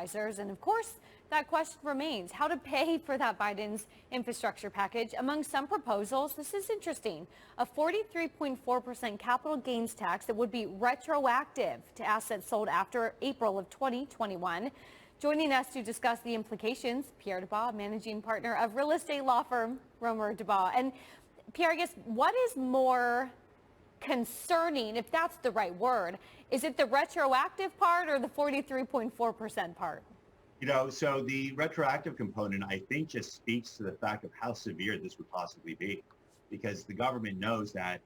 advisors. And of course, that question remains how to pay for that Biden's infrastructure package. Among some proposals, this is interesting, a 43.4% capital gains tax that would be retroactive to assets sold after April of 2021. Joining us to discuss the implications, Pierre Debbas, managing partner of real estate law firm Romer Debbas. And Pierre, I guess what is more concerning, if that's the right word? Is it the retroactive part or the 43.4% part? So the retroactive component, I think, just speaks to the fact of how severe this would possibly be, because the government knows that,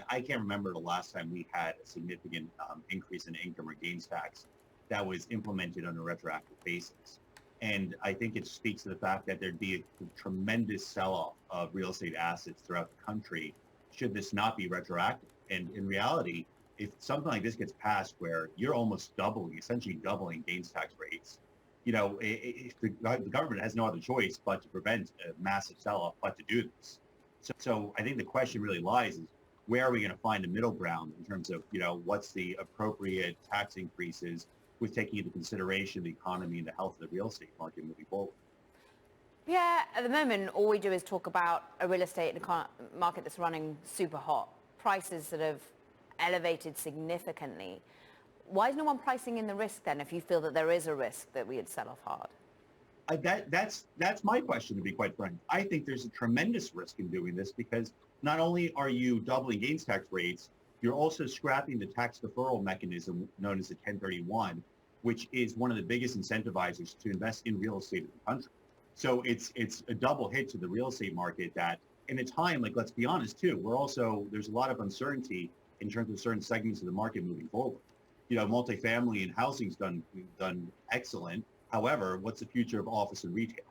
I can't remember the last time we had a significant increase in income or gains tax that was implemented on a retroactive basis. And I think it speaks to the fact that there'd be a tremendous sell-off of real estate assets throughout the country should this not be retroactive. And in reality, if something like this gets passed where you're almost essentially doubling gains tax rates, if the government has no other choice but to prevent a massive sell-off, but to do this. So I think the question really lies is, where are we going to find a middle ground in terms of, what's the appropriate tax increases with taking into consideration the economy and the health of the real estate market moving forward? Yeah, at the moment, all we do is talk about a real estate market that's running super hot, prices that have elevated significantly. Why is no one pricing in the risk then, if you feel that there is a risk that we would sell off hard? That's my question, to be quite frank. I think there's a tremendous risk in doing this because not only are you doubling gains tax rates, you're also scrapping the tax deferral mechanism known as the 1031, which is one of the biggest incentivizers to invest in real estate in the country. So it's a double hit to the real estate market that in a time, let's be honest too, there's a lot of uncertainty in terms of certain segments of the market moving forward. Multifamily and housing's done excellent. However, what's the future of office and retail?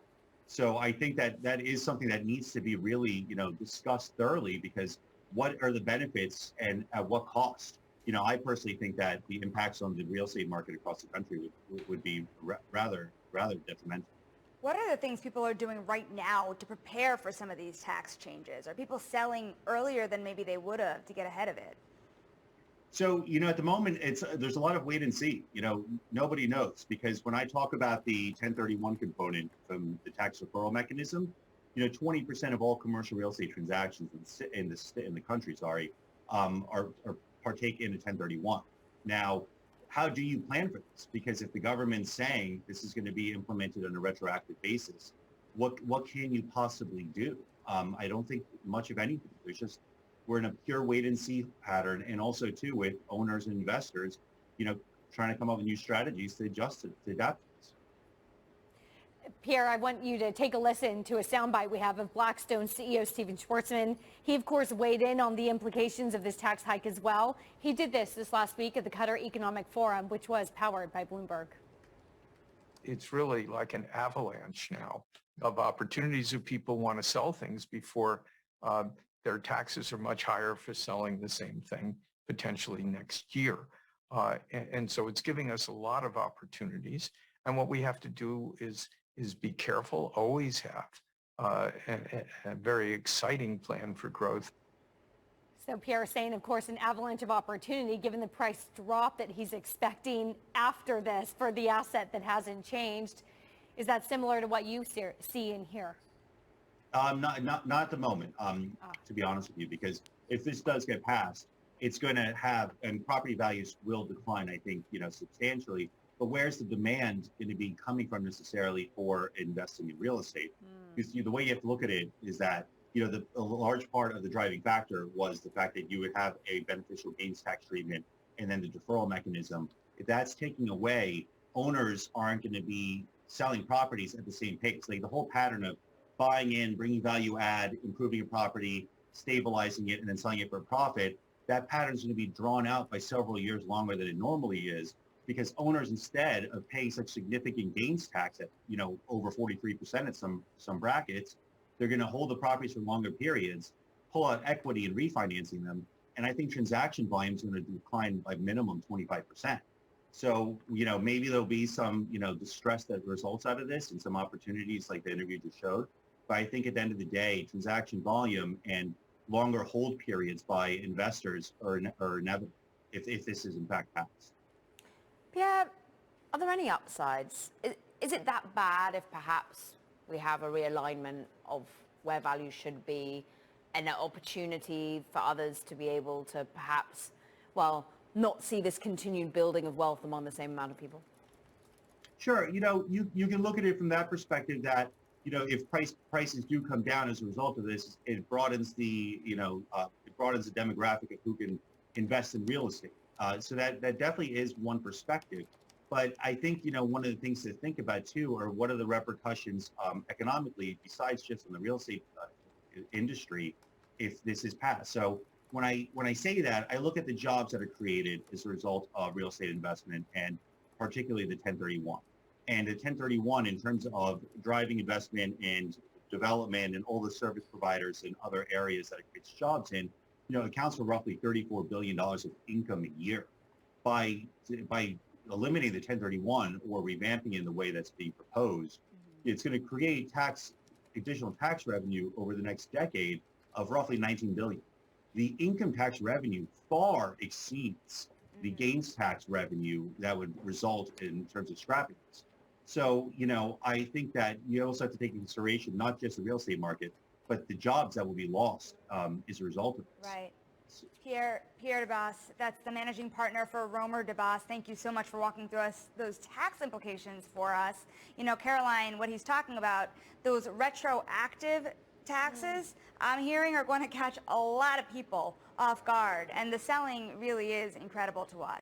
So I think that is something that needs to be really, discussed thoroughly, because what are the benefits and at what cost? I personally think that the impacts on the real estate market across the country would be rather detrimental. What are the things people are doing right now to prepare for some of these tax changes? Are people selling earlier than maybe they would have to get ahead of it? So, at the moment, there's a lot of wait and see. Nobody knows, because when I talk about the 1031 component from the tax deferral mechanism, 20% of all commercial real estate transactions in the country, are partake in a 1031. Now, how do you plan for this? Because if the government's saying this is going to be implemented on a retroactive basis, what can you possibly do? I don't think much of anything. We're in a pure wait and see pattern, and also too with owners and investors, trying to come up with new strategies to adjust to adapt to this. Pierre, I want you to take a listen to a soundbite we have of Blackstone CEO Stephen Schwarzman. He, of course, weighed in on the implications of this tax hike as well. He did this last week at the Qatar Economic Forum, which was powered by Bloomberg. It's really like an avalanche now of opportunities of people want to sell things before their taxes are much higher for selling the same thing potentially next year. And so it's giving us a lot of opportunities. And what we have to do is be careful, always have a very exciting plan for growth. So Pierre is saying, of course, an avalanche of opportunity given the price drop that he's expecting after this for the asset that hasn't changed. Is that similar to what you see and hear? Not at the moment, to be honest with you, because if this does get passed, it's going to have, and property values will decline, I think, substantially. But where's the demand going to be coming from necessarily for investing in real estate? Because the way you have to look at it is that, a large part of the driving factor was the fact that you would have a beneficial gains tax treatment and then the deferral mechanism. If that's taking away, owners aren't going to be selling properties at the same pace. The whole pattern of buying in, bringing value add, improving a property, stabilizing it, and then selling it for a profit, that pattern is going to be drawn out by several years longer than it normally is, because owners, instead of paying such significant gains tax at, over 43% at some brackets, they're going to hold the properties for longer periods, pull out equity and refinancing them. And I think transaction volume is going to decline by minimum 25%. So, maybe there'll be some, distress that results out of this and some opportunities like the interview just showed. But I think at the end of the day, transaction volume and longer hold periods by investors are inevitable if this is in fact passed. Pierre, Are there any upsides? Is it that bad if perhaps we have a realignment of where value should be and an opportunity for others to be able to perhaps, well, not see this continued building of wealth among the same amount of people? Sure. You can look at it from that perspective that, if prices do come down as a result of this, it broadens the demographic of who can invest in real estate. So that definitely is one perspective. But I think, one of the things to think about too are what are the repercussions economically besides just in the real estate industry if this is passed. So when I say that, I look at the jobs that are created as a result of real estate investment and particularly the 1031. And the 1031 in terms of driving investment and development and all the service providers and other areas that it creates jobs in, accounts for roughly $34 billion of income a year. By eliminating the 1031 or revamping it in the way that's being proposed, it's going to create additional tax revenue over the next decade of roughly $19 billion. The income tax revenue far exceeds the gains tax revenue that would result in terms of scrapping this. So, I think that you also have to take into consideration not just the real estate market, but the jobs that will be lost as a result of this. Right. Pierre Debbas, that's the managing partner for Romer Debbas. Thank you so much for walking through those tax implications for us. Caroline, what he's talking about, those retroactive taxes, I'm hearing are going to catch a lot of people off guard. And the selling really is incredible to watch.